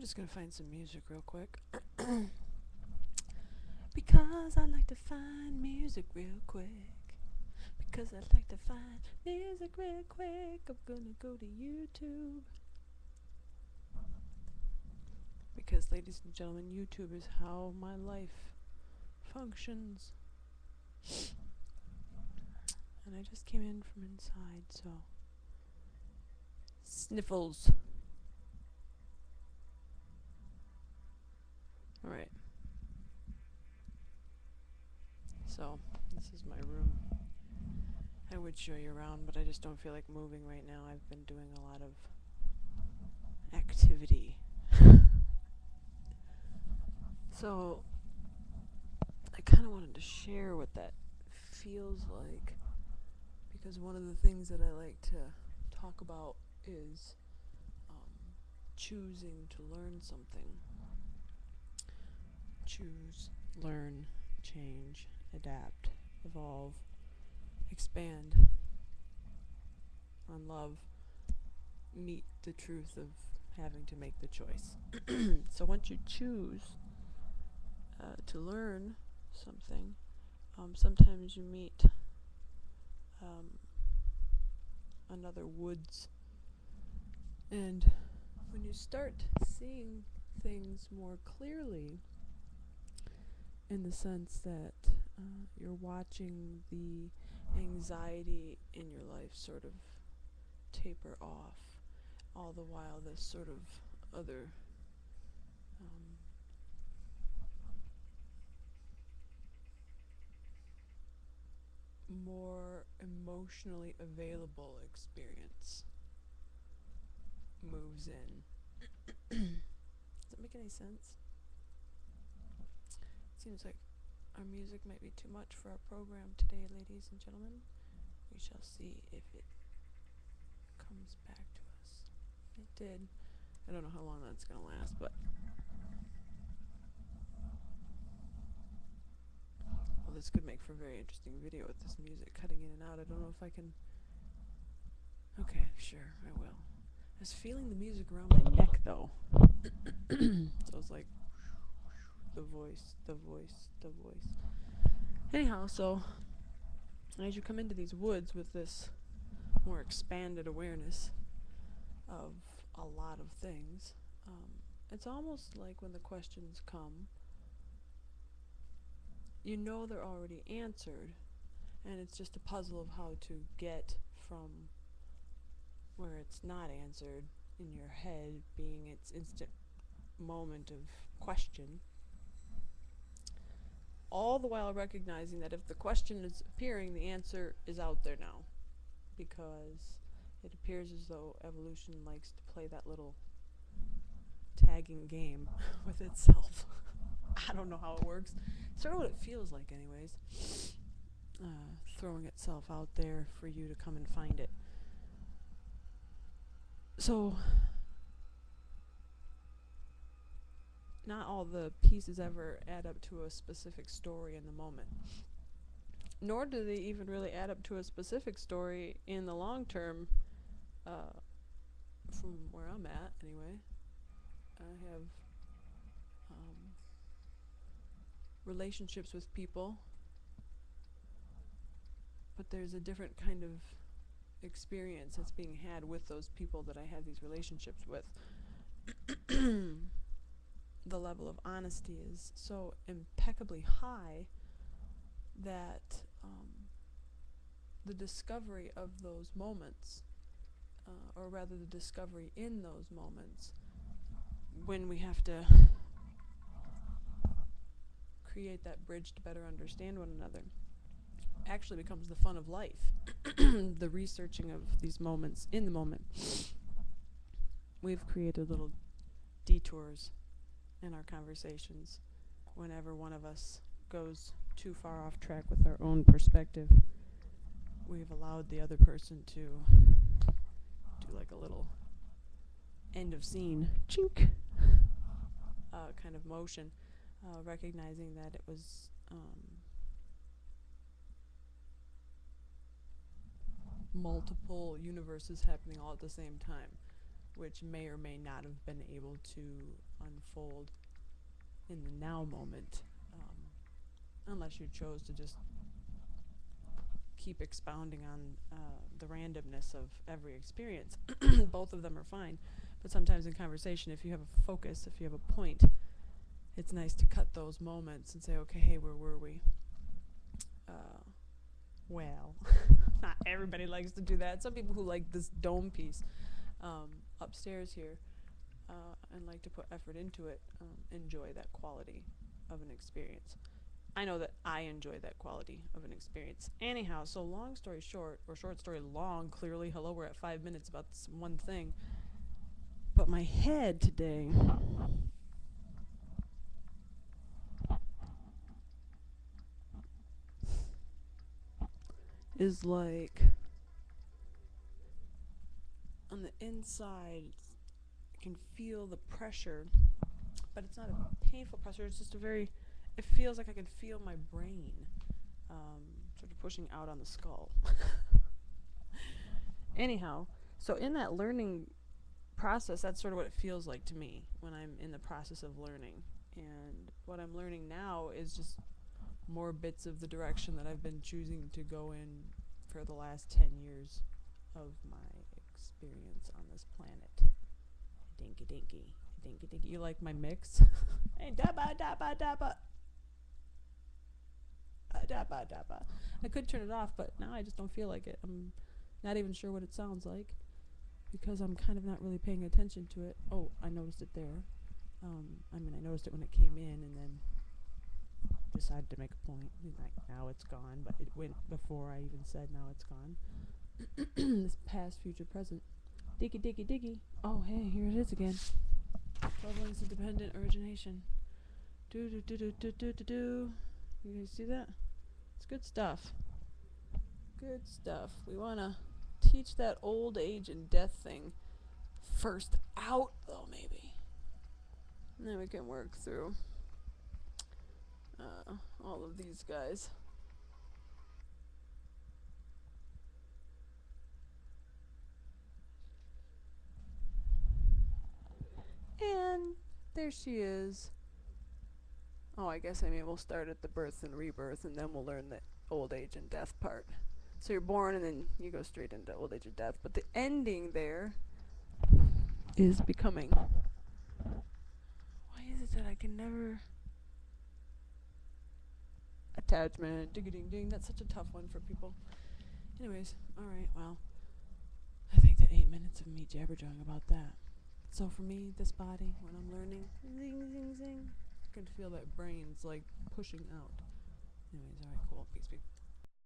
just gonna find some music real quick. Because I like to find music real quick. Because I like to find music real quick. I'm gonna go to YouTube. Because, ladies and gentlemen, YouTube is how my life functions. And I just came in from inside, so. Sniffles. Alright. So, this is my room. I would show you around, but I just don't feel like moving right now. I've been doing a lot of activity. So, I kind of wanted to share what that feels like, because one of the things that I like to talk about is choosing to learn something. Choose, learn, change, adapt, evolve, expand, unlove, meet the truth of having to make the choice. So once you choose to learn something, sometimes you meet another woods, and when you start seeing things more clearly, in the sense that you're watching the anxiety in your life sort of taper off, all the while this sort of other more emotionally available experience moves in. Does that make any sense? Seems like our music might be too much for our program today, ladies and gentlemen. We shall see if it comes back to us. It did. I don't know how long that's gonna last, but well, this could make for a very interesting video with this music cutting in and out. I don't know if I can. Okay, sure, I will. I was feeling the music around my neck though. So it's like the voice, the voice, the voice. Anyhow, so as you come into these woods with this more expanded awareness of a lot of things, it's almost like when the questions come, you know they're already answered, and it's just a puzzle of how to get from where it's not answered in your head, being its instant moment of question, all the while recognizing that if the question is appearing, the answer is out there now, because it appears as though evolution likes to play that little tagging game with itself. I don't know how it works. It's sort of what it feels like anyways. Throwing itself out there for you to come and find it. So, not all the pieces ever add up to a specific story in the moment. Nor do they even really add up to a specific story in the long term, from where I'm at anyway. I have relationships with people, but there's a different kind of experience that's being had with those people that I have these relationships with. The level of honesty is so impeccably high that the discovery of those moments, or rather the discovery in those moments, when we have to create that bridge to better understand one another, actually becomes the fun of life. The researching of these moments in the moment. We've created little detours in our conversations whenever one of us goes too far off track with our own perspective. We've allowed the other person to do like a little end of scene chink kind of motion, recognizing that it was multiple universes happening all at the same time. which may or may not have been able to unfold in the now moment, unless you chose to just keep expounding on the randomness of every experience. Both of them are fine, but sometimes in conversation, if you have a focus, if you have a point, it's nice to cut those moments and say, okay, hey, where were we? Well, not everybody likes to do that. Some people who like this dome piece upstairs here and like to put effort into it enjoy that quality of an experience. I know that I enjoy that quality of an experience. Anyhow, so long story short, or short story long, clearly, hello, we're at 5 minutes about this one thing. But my head today is like, on the inside, I can feel the pressure, but it's not a painful pressure, it's just a very, it feels like I can feel my brain sort of pushing out on the skull. Anyhow, so in that learning process, that's sort of what it feels like to me when I'm in the process of learning. And what I'm learning now is just more bits of the direction that I've been choosing to go in for the last 10 years of my experience on this planet. Dinky dinky, dinky dinky. You like my mix? Hey, dabba dabba dabba. Dabba dabba. I could turn it off, but now I just don't feel like it. I'm not even sure what it sounds like because I'm kind of not really paying attention to it. Oh, I noticed it there. I mean, I noticed it when it came in and then decided to make a point. Like, now it's gone, but it went before I even said now it's gone. This past, future, present. Diggy, diggy, diggy. Oh, hey, here it is again. 12 links of dependent origination. Do, do, do, do, do, do, do, do. You guys see that? It's good stuff. Good stuff. We want to teach that old age and death thing first out, though, maybe. And then we can work through all of these guys. And there she is. Oh, I guess we'll start at the birth and rebirth, and then we'll learn the old age and death part. So you're born, and then you go straight into old age and death. But the ending there is becoming. Why is it that I can never... Attachment, ding-a-ding-ding. That's such a tough one for people. Anyways, alright, well, I think that 8 minutes of me jabber-jawing about that. So for me, this body, when I'm learning, zing, zing, zing, I can feel that brain's like pushing out. Anyways, alright, cool. Peace, peace.